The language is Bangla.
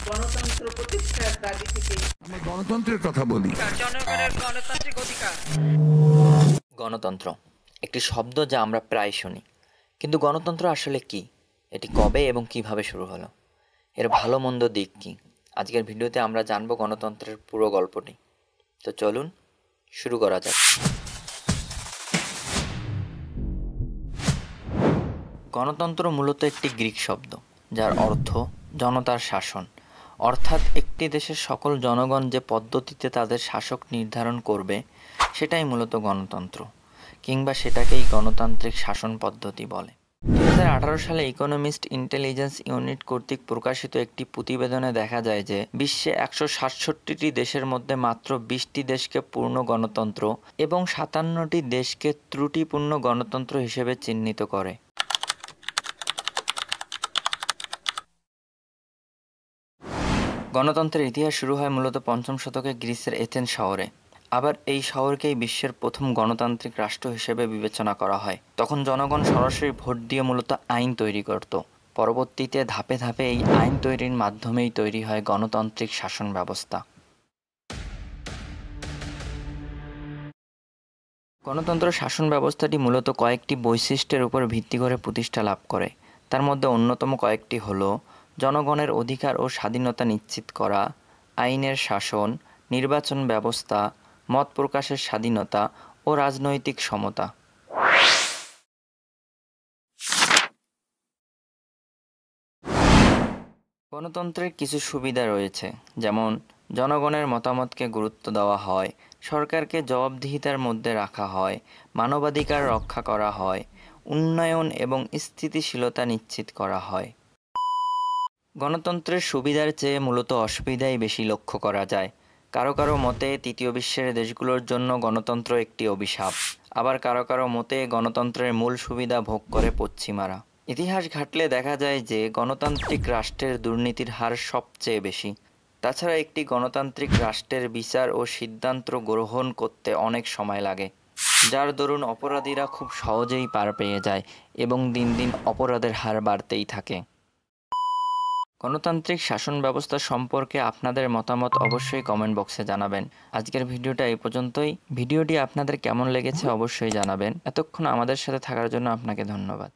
গণতন্ত্র প্রতিষ্ঠার দাবি থেকে আমি গণতন্ত্রের কথা বলি। জনগণের গণতান্ত্রিক অধিকার। গণতন্ত্র একটি শব্দ যা আমরা প্রায় শুনি, কিন্তু গণতন্ত্র আসলে কি, এটি কবে এবং কিভাবে শুরু হলো, এর ভালো মন্দ দিক কি, আজকের ভিডিওতে আমরা জানবো গণতন্ত্রের পুরো গল্পটি। তো চলুন শুরু করা যাক। গণতন্ত্র মূলত একটি গ্রিক শব্দ, যার অর্থ জনতার শাসন, অর্থাৎ একটি দেশের সকল জনগণ যে পদ্ধতিতে তাদের শাসক নির্ধারণ করবে সেটাই মূলত গণতন্ত্র, কিংবা সেটাকেই গণতান্ত্রিক শাসন পদ্ধতি বলে। 2018 সালে ইকোনমিস্ট ইন্টেলিজেন্স ইউনিট কর্তৃক প্রকাশিত একটি প্রতিবেদনে দেখা যায় যে বিশ্বে 167টি দেশের মধ্যে মাত্র 20টি দেশকে পূর্ণ গণতন্ত্র এবং 57টি দেশকে ত্রুটিপূর্ণ গণতন্ত্র হিসেবে চিহ্নিত করে। গণতন্ত্রের ইতিহাস শুরু হয় মূলত 5ম শতকে গ্রিসের এথেন্স শহরে। আবার এই শহরকেই বিশ্বের প্রথম গণতান্ত্রিক রাষ্ট্র হিসেবে বিবেচনা করা হয়। তখন জনগণ সরাসরি ভোট দিয়ে মূলত আইন তৈরি করত। পরবর্তীতে ধাপে ধাপে এই আইন তৈরির মাধ্যমেই তৈরি হয় গণতান্ত্রিক শাসন ব্যবস্থা। গণতন্ত্র শাসন ব্যবস্থাটি মূলত কয়েকটি বৈশিষ্ট্যের উপর ভিত্তি করে প্রতিষ্ঠা লাভ করে। তার মধ্যে অন্যতম কয়েকটি হলো জনগণের অধিকার ও স্বাধীনতা নিশ্চিত করা, আইনের শাসন, নির্বাচন ব্যবস্থা, মত প্রকাশের স্বাধীনতা ও রাজনৈতিক সমতা। গণতন্ত্রের কিছু সুবিধা রয়েছে, যেমন জনগণের মতামতকে গুরুত্ব দেওয়া হয়, সরকারকে জবাবদিহিতার মধ্যে রাখা হয়, মানবাধিকার রক্ষা করা হয়, উন্নয়ন এবং স্থিতিশীলতা নিশ্চিত করা হয়। গণতন্ত্রের সুবিধার চেয়ে মূলত অসুবিধাই বেশি লক্ষ্য করা যায়। কারো কারো মতে তৃতীয় বিশ্বের দেশগুলোর জন্য গণতন্ত্র একটি অভিশাপ, আবার কারো কারো মতে গণতন্ত্রের মূল সুবিধা ভোগ করে পশ্চিমারা। ইতিহাস ঘাঁটলে দেখা যায় যে গণতান্ত্রিক রাষ্ট্রের দুর্নীতির হার সবচেয়ে বেশি। তাছাড়া একটি গণতান্ত্রিক রাষ্ট্রের বিচার ও সিদ্ধান্ত গ্রহণ করতে অনেক সময় লাগে, যার দরুন অপরাধীরা খুব সহজেই পার পেয়ে যায় এবং দিন দিন অপরাধের হার বাড়তেই থাকে। গণতান্ত্রিক শাসন ব্যবস্থা সম্পর্কে আপনাদের মতামত অবশ্যই কমেন্ট বক্সে জানাবেন। আজকের ভিডিওটা এই পর্যন্তই। ভিডিওটি আপনাদের কেমন লেগেছে অবশ্যই জানাবেন। এতক্ষণ আমাদের সাথে থাকার জন্য আপনাকে ধন্যবাদ।